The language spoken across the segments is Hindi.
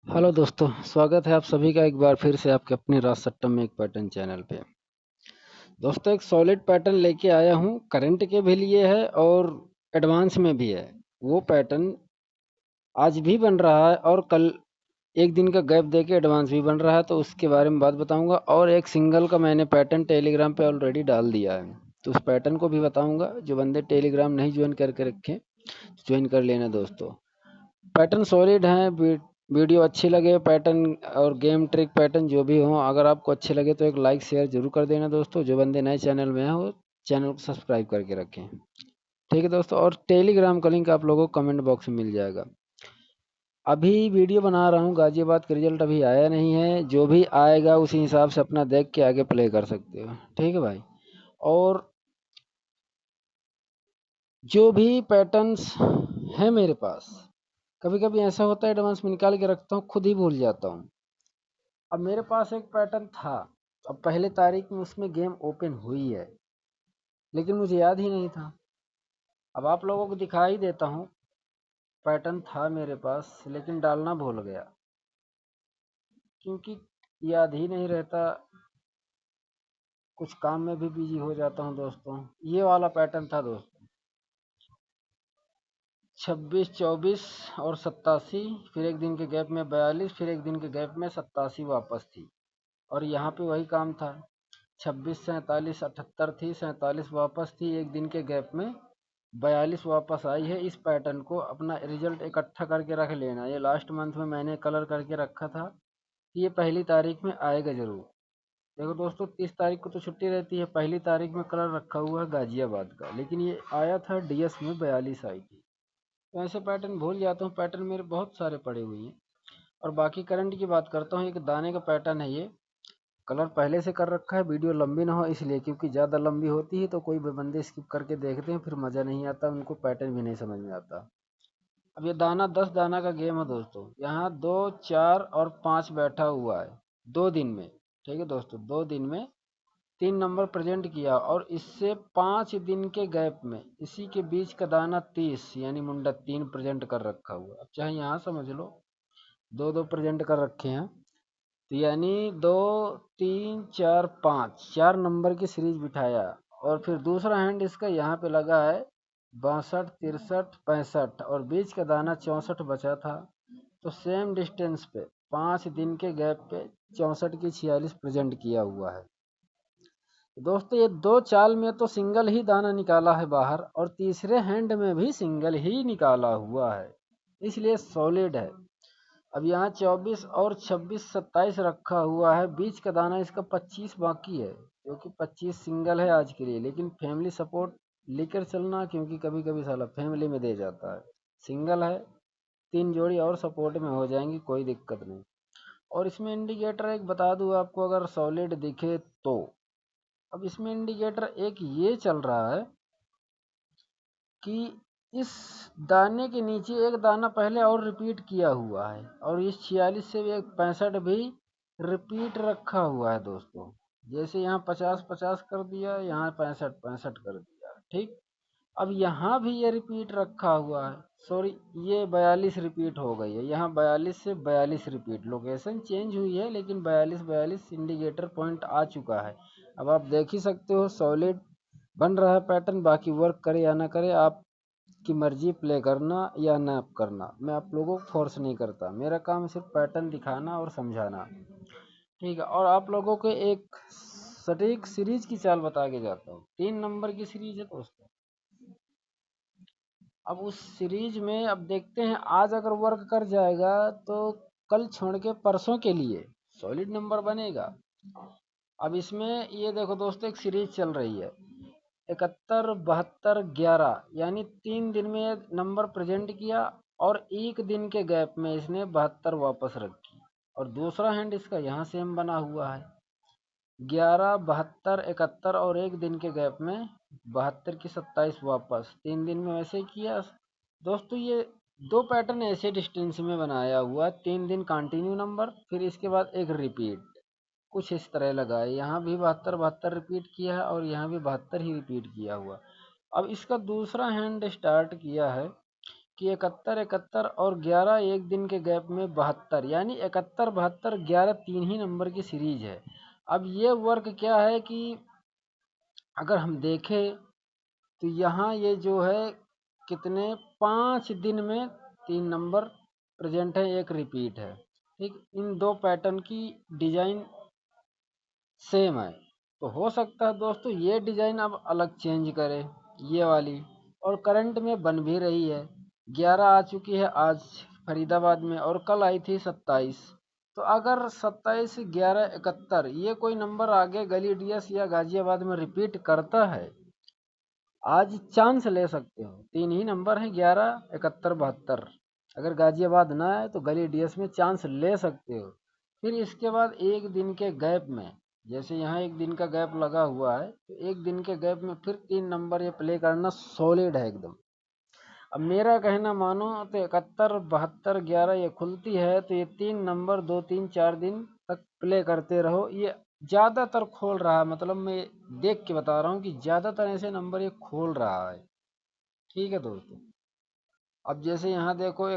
हेलो दोस्तों, स्वागत है आप सभी का एक बार फिर से आपके अपने राज सट्टा में एक पैटर्न चैनल पे। दोस्तों, एक सॉलिड पैटर्न लेके आया हूँ, करंट के भी लिए है और एडवांस में भी है। वो पैटर्न आज भी बन रहा है और कल एक दिन का गैप देके एडवांस भी बन रहा है, तो उसके बारे में बात बताऊंगा। और एक सिंगल का मैंने पैटर्न टेलीग्राम पे ऑलरेडी डाल दिया है, तो उस पैटर्न को भी बताऊंगा। जो बंदे टेलीग्राम नहीं ज्वाइन करके रखे, ज्वाइन कर लेना दोस्तों। पैटर्न सॉलिड हैं। वीडियो अच्छी लगे पैटर्न और गेम ट्रिक पैटर्न जो भी हो, अगर आपको अच्छे लगे तो एक लाइक शेयर जरूर कर देना दोस्तों। जो बंदे नए चैनल में हैं वो चैनल को सब्सक्राइब करके रखें। ठीक है दोस्तों, और टेलीग्राम का लिंक आप लोगों को कमेंट बॉक्स में मिल जाएगा। अभी वीडियो बना रहा हूँ, गाजियाबाद का रिजल्ट अभी आया नहीं है। जो भी आएगा उसी हिसाब से अपना देख के आगे प्ले कर सकते हो। ठीक है भाई। और जो भी पैटर्न्स हैं मेरे पास, कभी कभी ऐसा होता है एडवांस में निकाल के रखता हूँ, खुद ही भूल जाता हूँ। अब मेरे पास एक पैटर्न था, अब पहले तारीख में उसमें गेम ओपन हुई है, लेकिन मुझे याद ही नहीं था। अब आप लोगों को दिखाई देता हूँ। पैटर्न था मेरे पास लेकिन डालना भूल गया, क्योंकि याद ही नहीं रहता। कुछ काम में भी बिजी हो जाता हूँ दोस्तों। ये वाला पैटर्न था दोस्तों, 26, 24 और 87। फिर एक दिन के गैप में 42, फिर एक दिन के गैप में 87 वापस थी। और यहाँ पे वही काम था, 26, 47, 78 थी, 47 वापस थी, एक दिन के गैप में 42 वापस आई है। इस पैटर्न को अपना रिजल्ट इकट्ठा करके रख लेना। ये लास्ट मंथ में मैंने कलर करके रखा था कि ये पहली तारीख में आएगा जरूर। देखो दोस्तों, 30 तारीख को तो छुट्टी रहती है, पहली तारीख में कलर रखा हुआ है गाजियाबाद का, लेकिन ये आया था डीएस में 42 आई थी। तो ऐसे पैटर्न भूल जाता हूँ, पैटर्न मेरे बहुत सारे पड़े हुए हैं। और बाकी करंट की बात करता हूँ, एक दाने का पैटर्न है ये। कलर पहले से कर रखा है, वीडियो लंबी ना हो इसलिए, क्योंकि ज़्यादा लंबी होती है तो कोई भी बंदे स्किप करके देखते हैं, फिर मज़ा नहीं आता, उनको पैटर्न भी नहीं समझ में आता। अब ये दाना 10 दाना का गेम है दोस्तों। यहाँ 2, 4 और 5 बैठा हुआ है 2 दिन में। ठीक है दोस्तों, 2 दिन में 3 नंबर प्रेजेंट किया, और इससे 5 दिन के गैप में इसी के बीच का दाना 30 यानी मुंडा 3 प्रेजेंट कर रखा हुआ। अब चाहे यहाँ समझ लो, दो दो प्रेजेंट कर रखे हैं, तो यानी 2, 3, 4, 5, 4 नंबर की सीरीज बिठाया। और फिर दूसरा हैंड इसका यहाँ पे लगा है 62, 63, 65, और बीच का दाना 64 बचा था। तो सेम डिस्टेंस पे 5 दिन के गैप पे 64 की 46 प्रेजेंट किया हुआ है। तो दोस्तों, ये दो चाल में तो सिंगल ही दाना निकाला है बाहर, और तीसरे हैंड में भी सिंगल ही निकाला हुआ है, इसलिए सॉलिड है। अब यहाँ 24 और 26, 27 रखा हुआ है, बीच का दाना इसका 25 बाकी है, क्योंकि 25 सिंगल है आज के लिए, लेकिन फैमिली सपोर्ट लेकर चलना, क्योंकि कभी कभी साला फैमिली में दे जाता है। सिंगल है, 3 जोड़ी और सपोर्ट में हो जाएंगी, कोई दिक्कत नहीं। और इसमें इंडिकेटर एक बता दूँ आपको, अगर सॉलिड दिखे तो। अब इसमें इंडिकेटर एक ये चल रहा है कि इस दाने के नीचे एक दाना पहले और रिपीट किया हुआ है, और इस 46 से भी एक 65 भी रिपीट रखा हुआ है दोस्तों। जैसे यहाँ 50, 50 कर दिया, यहाँ 65, 65 कर दिया। ठीक। अब यहाँ भी ये रिपीट रखा हुआ है, सॉरी, ये 42 रिपीट हो गई है। यहाँ 42 से 42 रिपीट, लोकेशन चेंज हुई है, लेकिन 42, 42 इंडिकेटर पॉइंट आ चुका है। अब आप देख ही सकते हो, सॉलिड बन रहा है पैटर्न। बाकी वर्क करे या ना करे, आपकी मर्जी, प्ले करना या ना करना। मैं आप लोगों को फोर्स नहीं करता, मेरा काम सिर्फ पैटर्न दिखाना और समझाना। ठीक है। और आप लोगों को एक सटीक सीरीज की चाल बता के जाता हूँ। 3 नंबर की सीरीज है दोस्तों। अब उस सीरीज में अब देखते हैं, आज अगर वर्क कर जाएगा तो कल छोड़ के परसों के लिए सॉलिड नंबर बनेगा। अब इसमें ये देखो दोस्तों, एक सीरीज चल रही है 71, 72, 11, यानी 3 दिन में नंबर प्रेजेंट किया, और एक दिन के गैप में इसने 72 वापस रखी। और दूसरा हैंड इसका यहाँ सेम बना हुआ है, 11, 72, 71, और एक दिन के गैप में 72 की 27 वापस, 3 दिन में वैसे ही किया दोस्तों। ये दो पैटर्न ऐसे डिस्टेंस में बनाया हुआ, 3 दिन कंटिन्यू नंबर, फिर इसके बाद एक रिपीट, कुछ इस तरह लगा है। यहाँ भी 72, 72 रिपीट किया है, और यहाँ भी 72 ही रिपीट किया हुआ। अब इसका दूसरा हैंड स्टार्ट किया है कि 71 71 और 11 एक दिन के गैप में 72, यानी 71 72 11 तीन ही नंबर की सीरीज है। अब ये वर्क क्या है कि अगर हम देखें तो यहाँ ये जो है कितने 5 दिन में 3 नंबर प्रेजेंट है, एक रिपीट है। ठीक, इन दो पैटर्न की डिजाइन सेम है। तो हो सकता है दोस्तों ये डिजाइन अब अलग चेंज करे, ये वाली, और करंट में बन भी रही है। 11 आ चुकी है आज फरीदाबाद में, और कल आई थी 27। तो अगर 27 11 71 ये कोई नंबर आगे गलीडियस या गाजियाबाद में रिपीट करता है, आज चांस ले सकते हो। तीन ही नंबर हैं, 11 71 72। अगर गाजियाबाद ना आए तो गलीडियस में चांस ले सकते हो। फिर इसके बाद एक दिन के गैप में, जैसे यहाँ एक दिन का गैप लगा हुआ है, तो एक दिन के गैप में फिर 3 नंबर ये प्ले करना सॉलिड है एकदम। अब मेरा कहना मानो तो 71 72 11 ये खुलती है, तो ये 3 नंबर 2 3 4 दिन तक प्ले करते रहो। ये ज़्यादातर खोल रहा है, मतलब मैं देख के बता रहा हूँ कि ज़्यादातर ऐसे नंबर ये खोल रहा है। ठीक है दोस्तों, अब जैसे यहाँ देखो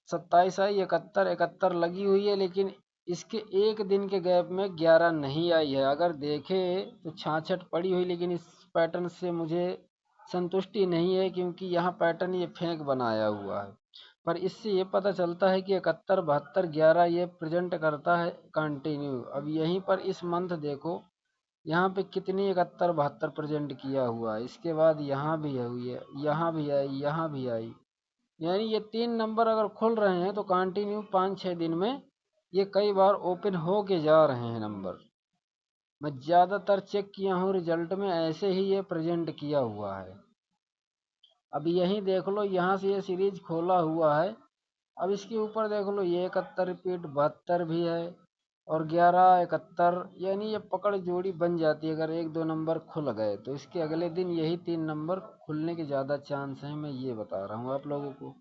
27 आई, 71 71 लगी हुई है, लेकिन इसके एक दिन के गैप में 11 नहीं आई है। अगर देखे तो 66 पड़ी हुई, लेकिन इस पैटर्न से मुझे संतुष्टि नहीं है, क्योंकि यहाँ पैटर्न ये फेंक बनाया हुआ है। पर इससे ये पता चलता है कि 71 72 11 ये प्रेजेंट करता है कंटिन्यू। अब यहीं पर इस मंथ देखो, यहाँ पे कितनी 71 72 प्रेजेंट किया हुआ है। इसके बाद यहाँ भी हुई है, यहाँ भी आई, यहाँ भी आई, यानी ये 3 नंबर अगर खुल रहे हैं तो कंटिन्यू 5-6 दिन में ये कई बार ओपन हो के जा रहे हैं नंबर। मैं ज़्यादातर चेक किया हूँ रिजल्ट में, ऐसे ही ये प्रेजेंट किया हुआ है। अब यहीं देख लो, यहाँ से ये सीरीज खोला हुआ है। अब इसके ऊपर देख लो, ये 71 रिपीट 72 भी है, और 11 71, यानी ये पकड़ जोड़ी बन जाती है। अगर एक दो नंबर खुल गए तो इसके अगले दिन यही 3 नंबर खुलने के ज़्यादा चांस हैं, मैं ये बता रहा हूँ आप लोगों को।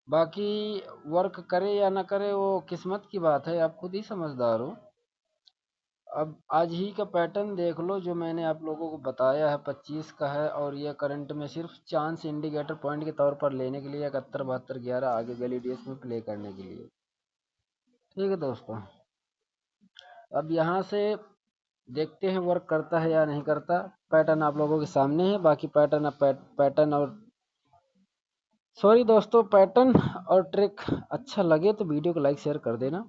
बाकी वर्क करे या ना करे वो किस्मत की बात है, आप खुद ही समझदार हो। अब आज ही का पैटर्न देख लो जो मैंने आप लोगों को बताया है, 25 का है, और ये करंट में सिर्फ चांस इंडिकेटर पॉइंट के तौर पर लेने के लिए 71 72 11 आगे गलीडियस में प्ले करने के लिए। ठीक है दोस्तों, अब यहाँ से देखते हैं वर्क करता है या नहीं करता। पैटर्न आप लोगों के सामने है। बाकी पैटर्न पैटर्न और सॉरी दोस्तों, पैटर्न और ट्रिक अच्छा लगे तो वीडियो को लाइक शेयर कर देना,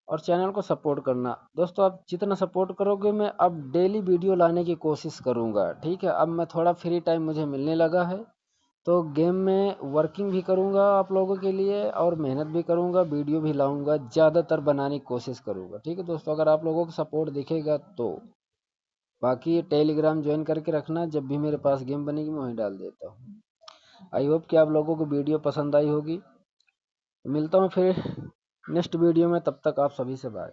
और चैनल को सपोर्ट करना। दोस्तों आप जितना सपोर्ट करोगे मैं अब डेली वीडियो लाने की कोशिश करूँगा। ठीक है, अब मैं थोड़ा फ्री टाइम मुझे मिलने लगा है, तो गेम में वर्किंग भी करूँगा आप लोगों के लिए, और मेहनत भी करूँगा, वीडियो भी लाऊँगा, ज़्यादातर बनाने की कोशिश करूँगा। ठीक है दोस्तों, अगर आप लोगों को सपोर्ट दिखेगा तो। बाकी टेलीग्राम ज्वाइन करके रखना, जब भी मेरे पास गेम बनेगी मैं वहीं डाल देता हूँ। आई होप कि आप लोगों को वीडियो पसंद आई होगी। मिलता हूँ फिर नेक्स्ट वीडियो में, तब तक आप सभी से बाय।